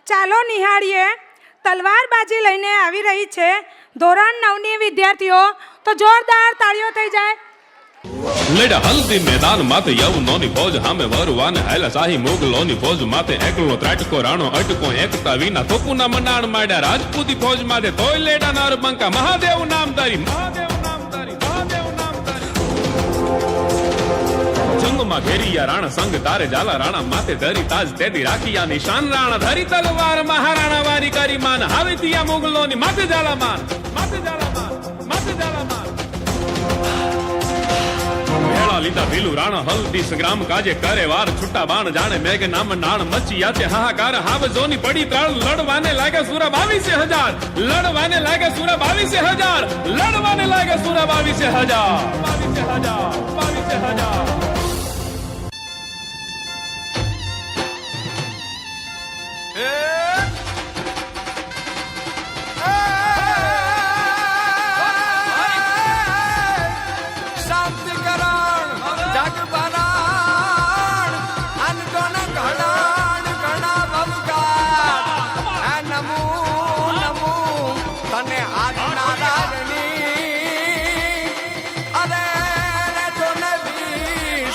ચાલો નિહાળીએ તલવારબાજી લઈને આવી રહી છે ધોરણ 9ની વિદ્યાર્થીઓ. તો જોરદાર તાળીઓ થઈ જાય. લડ હલ્દી મેદાન માતે યવનોની ફોજ હામે વરવાને હેલા શાહી મુગલોની ફોજ માતે એકલો ત્રાટકો રાણો અટકો એકતા વિના તોપુના મંડાણ માડ્યા રાજપૂતી ફોજ માતે તોય લેડા નાર બંકા મહાદેવ નામધારી જંગમાં ઘેરિયા રાણા સંગ તારે જાલા રાણા માતે ધરી તાજ તેદી રાખિયા નિશાન રાણા ધરી તલવાર મહારાણા વારી કરી માન હાવી દિયા મુગલોની માતે જાલા માન લીધા ભીલું રાણા હલ્દી સંગ્રામ કાજે કરે વાર છૂટા બાણ જાણે મેઘ નામ નાણ મચી આતે હાહાકાર હાવ જોની પડી ત્રાળ લડવાને લાગે સુરા 22,000 લડવાને લાગે સુરા 22,000 લડવાને લાગે સુરા 22,000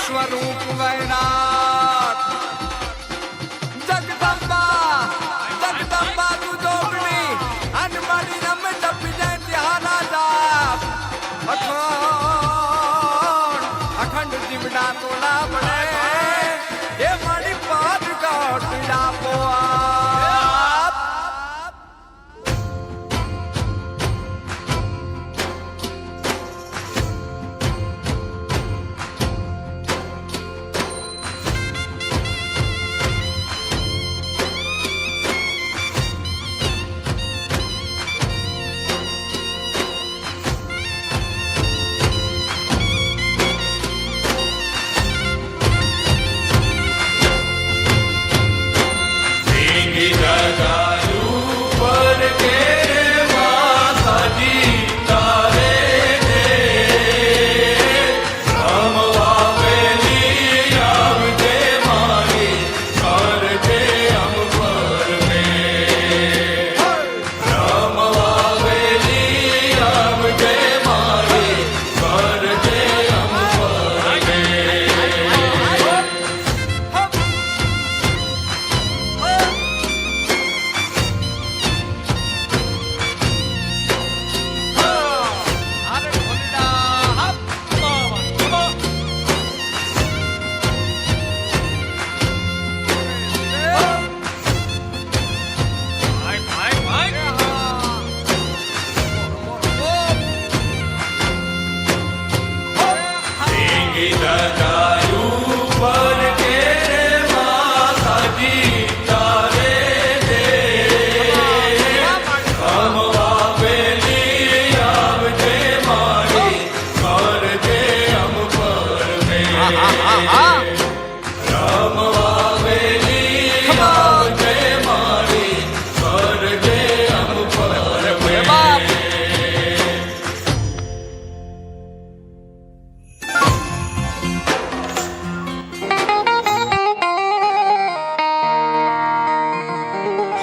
સ્વરૂપ વૈરાટ જગદંબા તું જોગણી અન મારી રમ ટપી જાય ત્યાં રાજા અખંડ જીવડા તોડા પડે એ મારી પાટ કાટડા પોઆ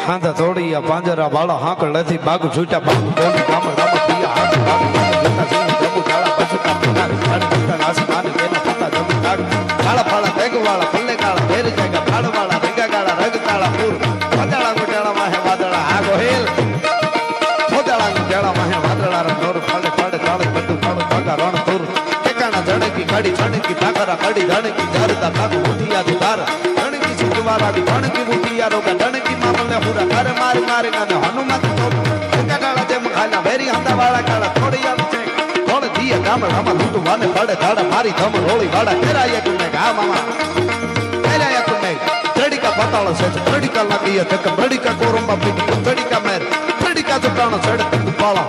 હાંધા થોડી પાંજરા વાળા હાંકળ નથી બાગુ છૂટા બાગુ કોની કામ રામ પિયા હાથ બાગુ જોતા સિંહ જબુ ડાળા પછુતા પીના ઘડ પીતા આસમાન તેના પતા જબુ કાગ કાળા ફાળા બેગ વાળા પલ્લે કાળા ફેર જાગા ફાડ વાળા રંગા કાળા રગ તાળા પૂર વાદળા ગોટાળા માહે વાદળા આ ગોહેલ થોડાળા ગોટાળા માહે વાદળા રંગોર ફાડે ફાડે તાળે બધું ફાડો ભાગા રણ તુર ટેકાણા જણકી કાડી જણકી ઠાકરા કાડી જણકી જારતા કાગુ ઉઠિયા ધાર જણકી સુજવારા દી જણકી ઉઠિયા રોગા જણકી મામલે હુરા કરે મારી મારી ને હનુમત તો ગંગાડાળા તેમ ખાલા વેરી હંદા વાળા કાળા થોડિયા છે થોડ દીએ ગામ રામા લૂટ વાને પાડે ધાડા મારી ધમ રોળી વાડા કેરાયા તુને ગા મામા કેરાયા તુને ત્રડિકા પતાળો છે ત્રડિકા લાગીએ તક ત્રડિકા કોરંબા પીડી ત્રડિકા મેર ત્રડિકા જટાણો છડ તુપાળા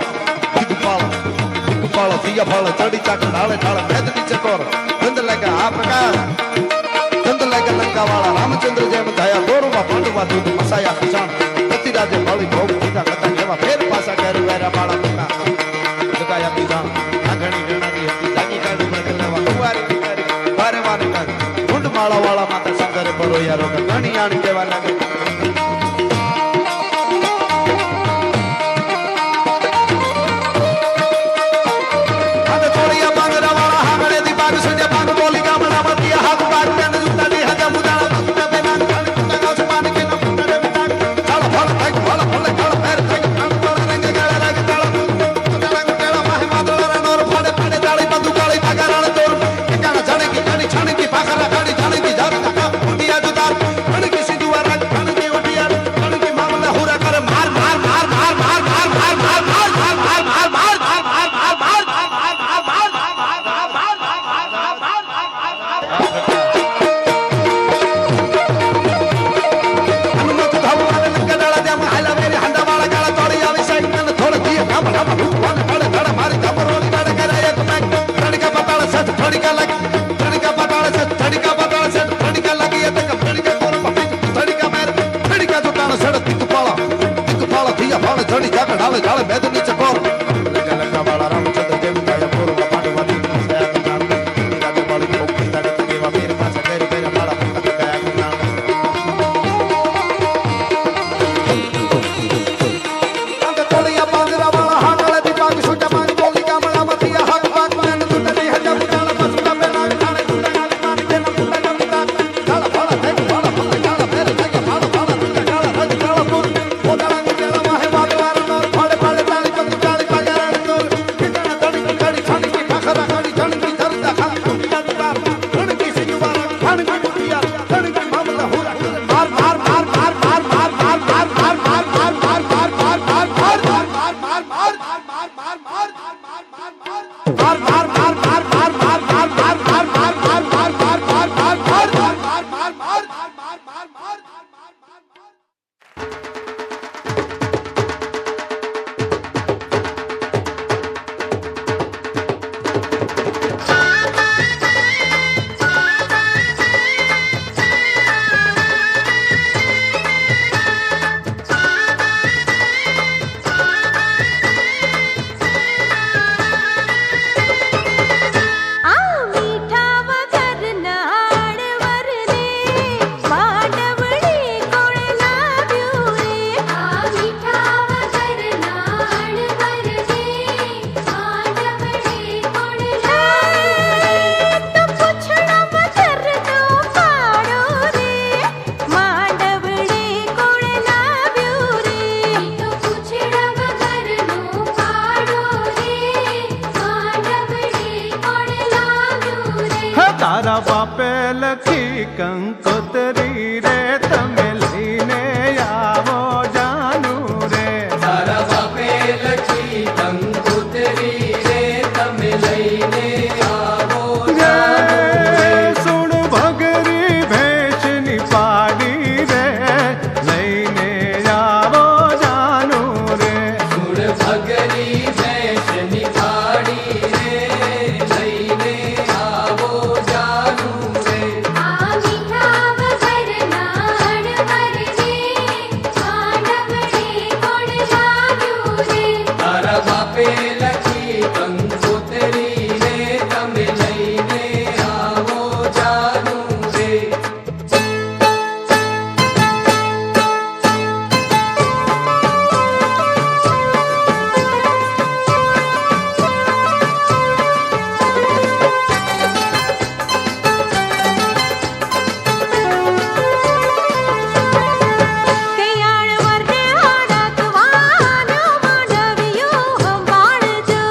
દિયા ફાળો ચડી ચાક ઢાળે ઢાળે મેદની ચકોર ગંધ લાગે આ પ્રકાર ગંધ લાગે લંકા વાળા રામચંદ્ર જેમ દયા દોરવા પાંડવા દૂધ મસાયા ખસાણ પતિરાજે મળી ભોગ દીધા કથા કેવા ફેર પાસા કરી વેરા બાળા મુકા જગાયા બીજા આંગણી ગણાની હતી જાગી કાઢી બદલવા કુવારી બિચારી વારે વારે કાઢ ઢૂંઢ માળા વાળા માતા શંકરે પરોયા રોગ ઘણી આણ કેવા લાગે તારા બાપે લખી કંકોત્રી રે તમે લઈને આવો જાનું રે તારા બાપે લખી કંકોત્રી રે તમે લઈને આવો રે સુણ ભગરી ભેંસની પાડી રે લઈને આવો જાનું રે સુણ ભગરી ભેંસની પાડી રે લઈને આવો જાનું રે આ મીઠા વગરના અણવરને માંડવડે કોણ લાવ્યું રે તારા બાપે લખી કંકોત્રી રે તમે લઈને આવો જાનું રે કયાળ વરને હડકવાનો માંડવિયો સંભાળજો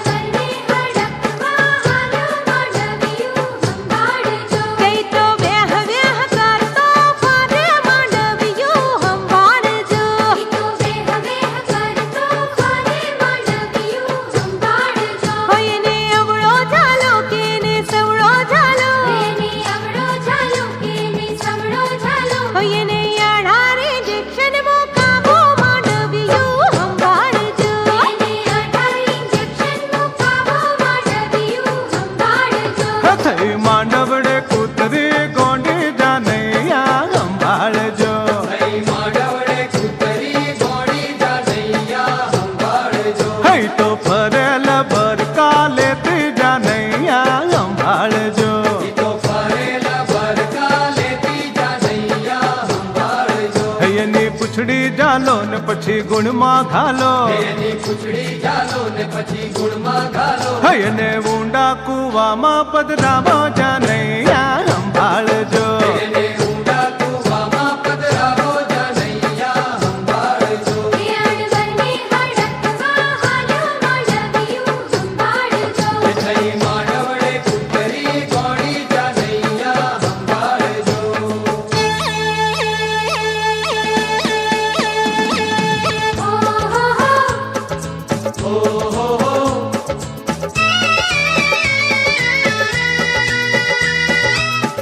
વરને હડકવાનો માંડવિયો સંભાળજો કઈ તો વેહ વેહ કરતો ફરે માંડવિયો સંભાળજો કઈ તો વેહ વેહ કરતો ફરે માંડવિયો સંભાળજો હોય ને અવળો ઝાલો કે ને સવળો ઝાલો ને અવળો ઝાલો કે ને સવળો ઝાલો હોય ને યાળારે ઇન્જેક્શન મુકાવો માંડવિયો સંભાળજો ને 18 ઇન્જેક્શન મુકાવો માંડવિયો સંભાળજો થઈ માંડવડે કૂતરી ગોંડી જાનૈયા સંભાળજો થઈ માંડવડે કૂતરી ગોળી જાનૈયા સંભાળજો હઈ તો ફરેલ ભરકા લેતી જાનૈયા સંભાળજો તો ફરેલા ભરકા લેતી જાનૈયા સંભાળજો એની પૂછડી જાલો ને પછી ગુણમાં ઘાલો એની ખુચડી ચાલો ને પછી ગુણમાં ઘાલો એને ઊંડા કુવામાં પધરાવો જાનૈયા સંભાળજો એને ઊંડા કૂવામાં પધરાવો જાનૈયા સંભાળજો કયાળ વરને હડકવાનો માંડવિયો સંભાળજો થઈ માંડવડે કૂતરી ગોળી જાનૈયા સંભાળજો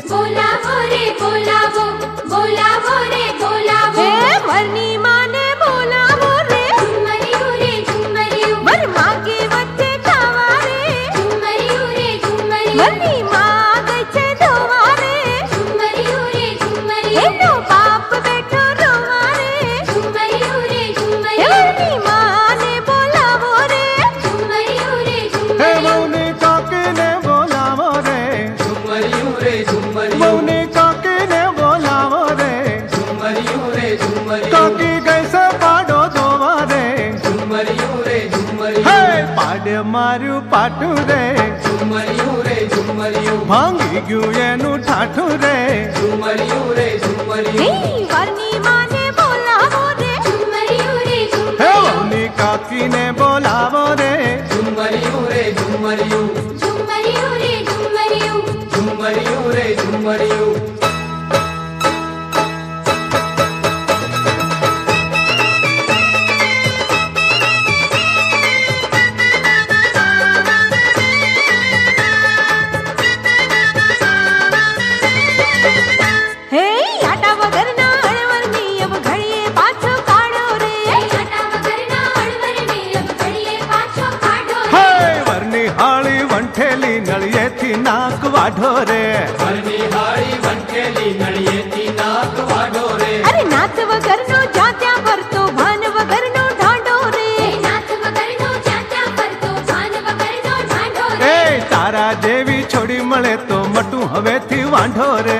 બોલાવો રે બોલાવો બોલાવો રે બોલાવો હે વરની માને બોલાવો રે ઝુમરિયું રે ઝુમરિયું વર માગે વચ્ચે ખાવા રે ઝુમરિયું રે ઝુમરિયું વરની માં ગઈ છે ધોવા રે ઝુમરિયું રે ઝુમરિયું એનો બાપ બેઠો રોવા રે ઝુમરિયું રે ઝુમરિયું વરની માને બોલાવો રે ઝુમરિયું રે હે ઝુમરિયું મૌની કાકીને બોલાવો રે ઝુમરિયું રે ઝુમરિયું મૌની કાકીને બોલાવો રે ઝુમરિયું રે ઝુમરિયું કાકી ગઈ છે પાડો ધોવા રે ઝુમરિયું રે હે ઝુમરિયું પાડે માર્યું પાટું રે ઝુમરિયું રે ઝુમરિયું ભાંગી ગયું એનું ઠાઠું રે ઝુમરિયું રે ઝુમરિયું હે વરની માને બોલાવો રે ઝુમરિયું રે હે ઝુમરિયું મૌની કાકીને બોલાવો રે ઝુમરિયું રે ઝુમરિયું ઝુમરિયું રે ઝુમરિયું ઝુમરિયું રે ઝુમરિયું હે નળિયેથી નાક વાઢો રે અરે નાથ વગરનો જ્યાં ત્યાં ફરતો ભાન વગરનો ઢાંઢો રે નાથ વગરનો જ્યાં ત્યાં ફરતો ભાન વગરનો ઢાંઢો રે એ તારા જેવી છોડી મળે તો મટું હવેથી વાંઢો રે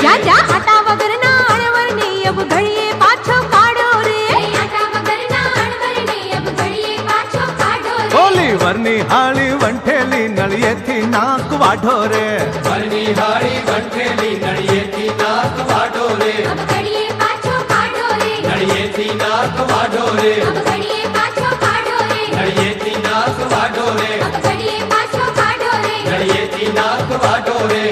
જા જા આટા વગરના અણવરને અબ ઘડીએ પાછો કાઢો રે આટા વગરના અણવરને અબ ઘડીએ પાછો કાઢો રે ઓલી વરની હાળી વંઠેલી નળિયેથી નાક વાઢો રે અબ ઘડીએ પાછો કાઢો રે અબ ઘડીએ પાછો કાઢો રે નાક વાઢો રે અબ ઘડીએ પાછો કાઢો રે નાક વાઢો રે